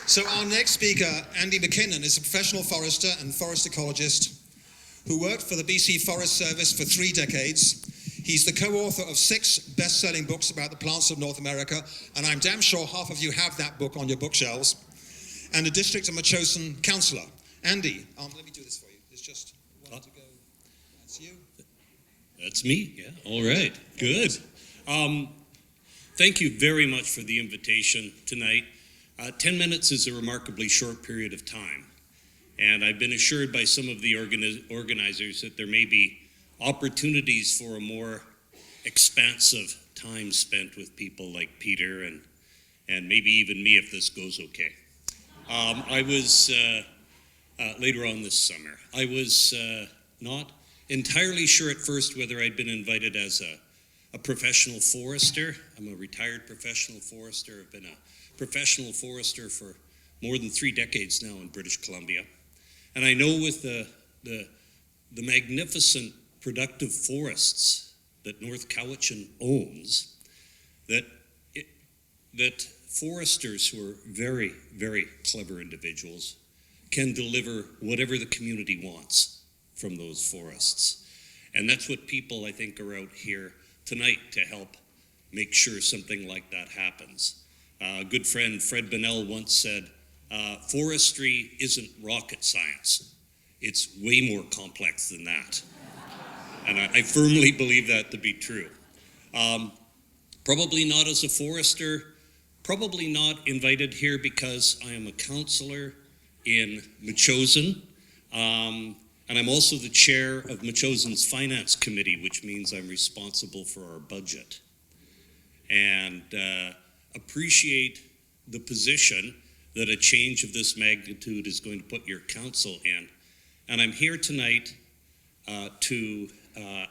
So our next speaker, Andy Mackinnon, is a professional forester and forest ecologist who worked for the BC Forest Service for 3 decades. He's the co-author of 6 best-selling books about the plants of North America, and I'm damn sure half of you have that book on your bookshelves, and a District of Mackinnon councillor. Andy, let me do this for you. There's just one to go. That's you. That's me, yeah. All right, good. Thank you very much for the invitation tonight. 10 minutes is a remarkably short period of time, and I've been assured by some of the organizers that there may be opportunities for a more expansive time spent with people like Peter and maybe even me if this goes okay. I was, later on this summer, I was not entirely sure at first whether I'd been invited as a professional forester. I'm a retired professional forester. I've been a professional forester for more than 3 decades now in British Columbia. And I know with the magnificent productive forests that North Cowichan owns, that foresters who are very, very clever individuals can deliver whatever the community wants from those forests. And that's what people, I think, are out here tonight to help make sure something like that happens. A good friend, Fred Bonnell, once said, forestry isn't rocket science. It's way more complex than that. And I firmly believe that to be true. Probably not as a forester, probably not invited here because I am a councillor in Mackinnon, and I'm also the chair of Mackillon's Finance Committee, which means I'm responsible for our budget. And appreciate the position that a change of this magnitude is going to put your council in. And I'm here tonight to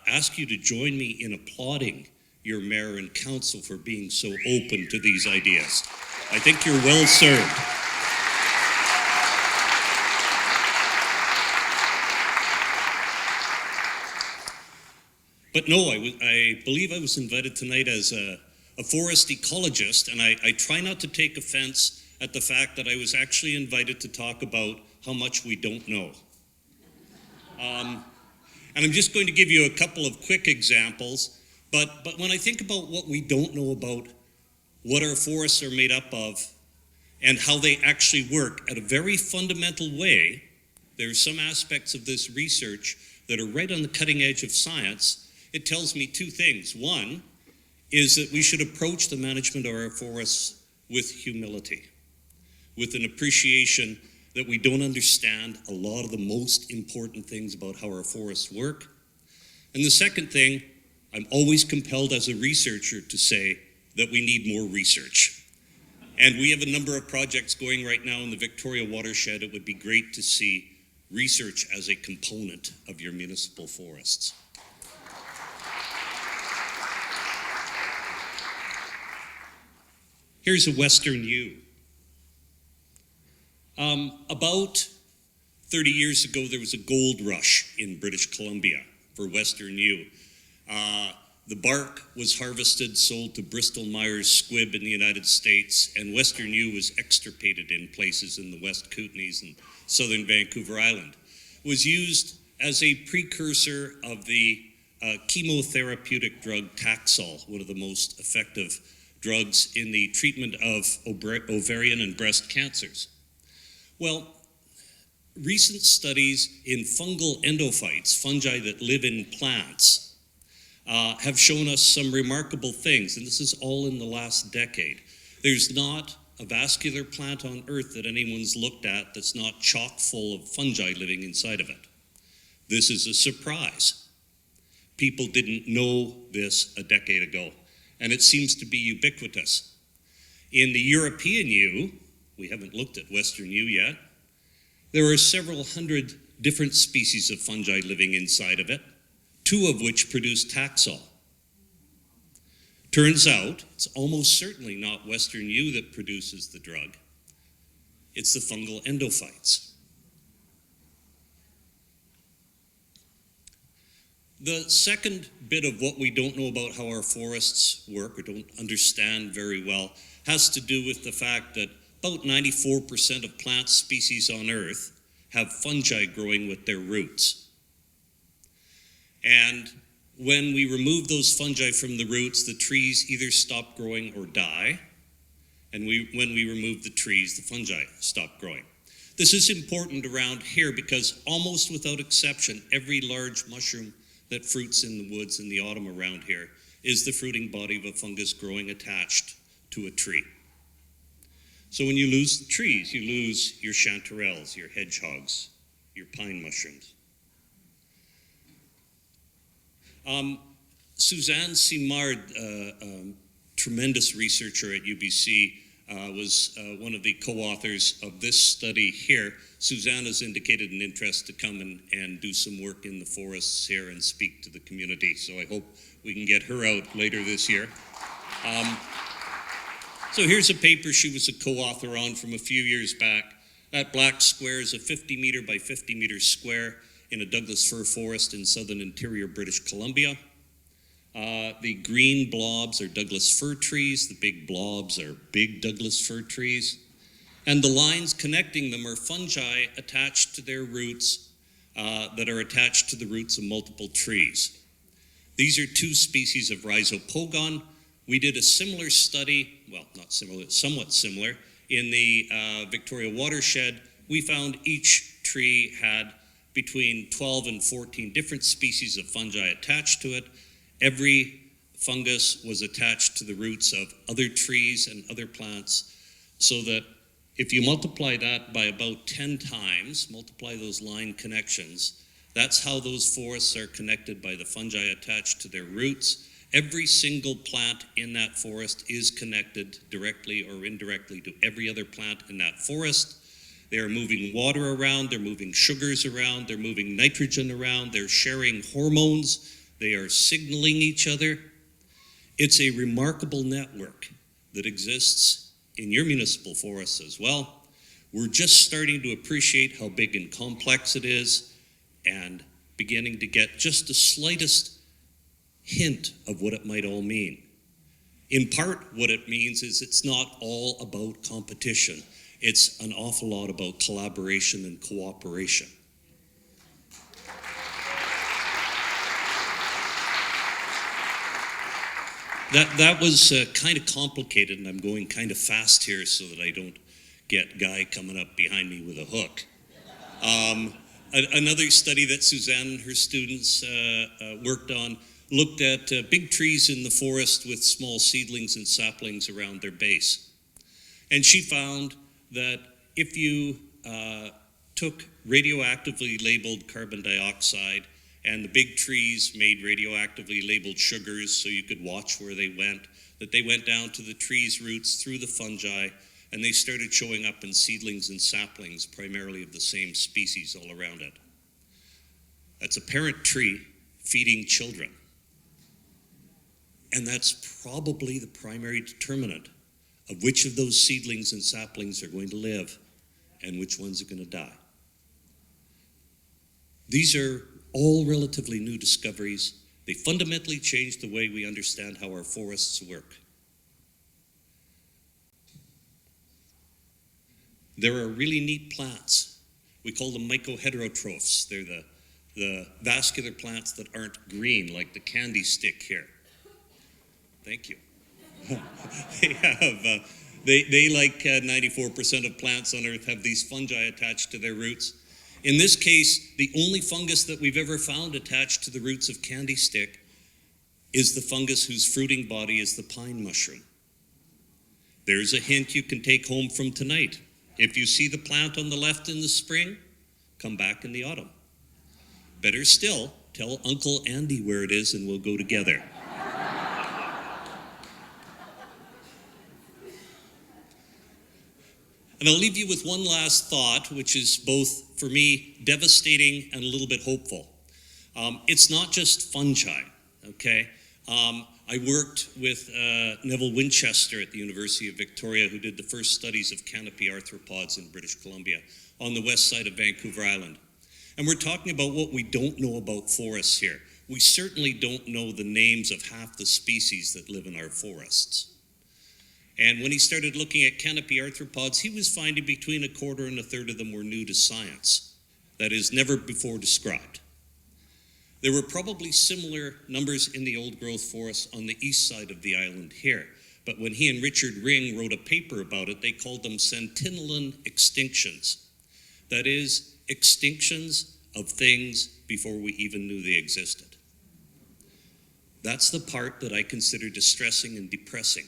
ask you to join me in applauding your mayor and council for being so open to these ideas. I think you're well served. But no, I believe I was invited tonight as a forest ecologist, and I try not to take offense at the fact that I was actually invited to talk about how much we don't know. And I'm just going to give you a couple of quick examples, but when I think about what we don't know about what our forests are made up of and how they actually work at a very fundamental way, there are some aspects of this research that are right on the cutting edge of science. It tells me 2 things. One is that we should approach the management of our forests with humility, with an appreciation that we don't understand a lot of the most important things about how our forests work. And the second thing, I'm always compelled as a researcher to say that we need more research. And we have a number of projects going right now in the Victoria watershed. It would be great to see research as a component of your municipal forests. Here's a Western U. About 30 years ago, there was a gold rush in British Columbia for Western U. The bark was harvested, sold to Bristol Myers Squibb in the United States, and Western U was extirpated in places in the West Kootenays and southern Vancouver Island. It was used as a precursor of the chemotherapeutic drug Taxol, one of the most effective drugs in the treatment of ovarian and breast cancers. Well, recent studies in fungal endophytes, fungi that live in plants, have shown us some remarkable things, and this is all in the last decade. There's not a vascular plant on Earth that anyone's looked at that's not chock full of fungi living inside of it. This is a surprise. People didn't know this a decade ago, and it seems to be ubiquitous. In the European U, we haven't looked at Western U yet, there are several hundred different species of fungi living inside of it, 2 of which produce Taxol. Turns out, it's almost certainly not Western U that produces the drug. It's the fungal endophytes. The second bit of what we don't know about how our forests work or don't understand very well has to do with the fact that about 94% of plant species on Earth have fungi growing with their roots. And when we remove those fungi from the roots, the trees either stop growing or die. And when we remove the trees, the fungi stop growing. This is important around here because almost without exception, every large mushroom that fruits in the woods in the autumn around here is the fruiting body of a fungus growing attached to a tree. So when you lose the trees, you lose your chanterelles, your hedgehogs, your pine mushrooms. Suzanne Simard, tremendous researcher at UBC, was one of the co-authors of this study here. Suzanne has indicated an interest to come and do some work in the forests here and speak to the community, so I hope we can get her out later this year. So here's a paper she was a co-author on from a few years back. That black square is a 50 meter by 50 meter square in a Douglas fir forest in southern interior British Columbia. The green blobs are Douglas fir trees, the big blobs are big Douglas fir trees, and the lines connecting them are fungi attached to their roots that are attached to the roots of multiple trees. These are two species of rhizopogon. We did a similar study, well, not similar, somewhat similar, in the Victoria watershed. We found each tree had between 12 and 14 different species of fungi attached to it. Every fungus was attached to the roots of other trees and other plants, so that if you multiply that by about 10 times, multiply those line connections, that's how those forests are connected by the fungi attached to their roots. Every single plant in that forest is connected directly or indirectly to every other plant in that forest. They are moving water around, they're moving sugars around, they're moving nitrogen around, they're sharing hormones. They are signaling each other. It's a remarkable network that exists in your municipal forests as well. We're just starting to appreciate how big and complex it is and beginning to get just the slightest hint of what it might all mean. In part, what it means is it's not all about competition. It's an awful lot about collaboration and cooperation. That was kind of complicated, and I'm going kind of fast here so that I don't get Guy coming up behind me with a hook. Another study that Suzanne and her students worked on looked at big trees in the forest with small seedlings and saplings around their base. And she found that if you took radioactively labeled carbon dioxide, and the big trees made radioactively labeled sugars so you could watch where they went, that they went down to the tree's roots through the fungi, and they started showing up in seedlings and saplings, primarily of the same species all around it. That's a parent tree feeding children. And that's probably the primary determinant of which of those seedlings and saplings are going to live and which ones are going to die. These are all relatively new discoveries. They fundamentally change the way we understand how our forests work. There are really neat plants. We call them mycoheterotrophs. They're the vascular plants that aren't green, like the candy stick here. Thank you. They like 94% of plants on Earth have these fungi attached to their roots. In this case, the only fungus that we've ever found attached to the roots of candy stick is the fungus whose fruiting body is the pine mushroom. There's a hint you can take home from tonight. If you see the plant on the left in the spring, come back in the autumn. Better still, tell Uncle Andy where it is and we'll go together. And I'll leave you with one last thought, which is both, for me, devastating and a little bit hopeful. It's not just fungi, okay? I worked with Neville Winchester at the University of Victoria, who did the first studies of canopy arthropods in British Columbia on the west side of Vancouver Island. And we're talking about what we don't know about forests here. We certainly don't know the names of half the species that live in our forests. And when he started looking at canopy arthropods, he was finding between a quarter and a third of them were new to science. That is, never before described. There were probably similar numbers in the old-growth forest on the east side of the island here. But when he and Richard Ring wrote a paper about it, they called them centennial extinctions. That is, extinctions of things before we even knew they existed. That's the part that I consider distressing and depressing.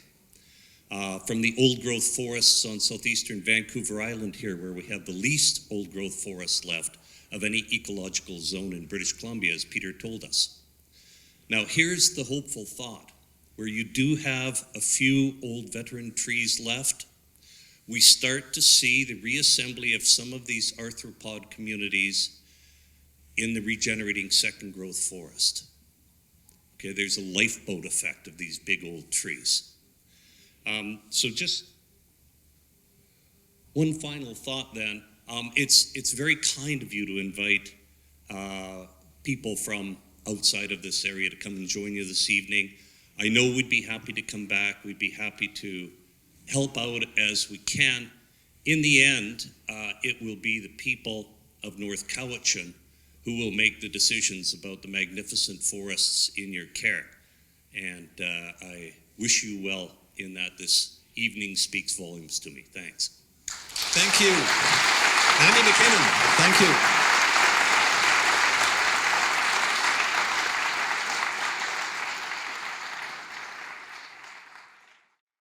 From the old-growth forests on southeastern Vancouver Island here, where we have the least old-growth forests left of any ecological zone in British Columbia, as Peter told us. Now, here's the hopeful thought. Where you do have a few old veteran trees left, we start to see the reassembly of some of these arthropod communities in the regenerating second growth forest. Okay, there's a lifeboat effect of these big old trees. So just one final thought then. It's very kind of you to invite people from outside of this area to come and join you this evening. I know we'd be happy to come back. We'd be happy to help out as we can. In the end, it will be the people of North Cowichan who will make the decisions about the magnificent forests in your care. And I wish you well in that. This evening speaks volumes to me. Thanks. Thank you. Andy Mackinnon, thank you.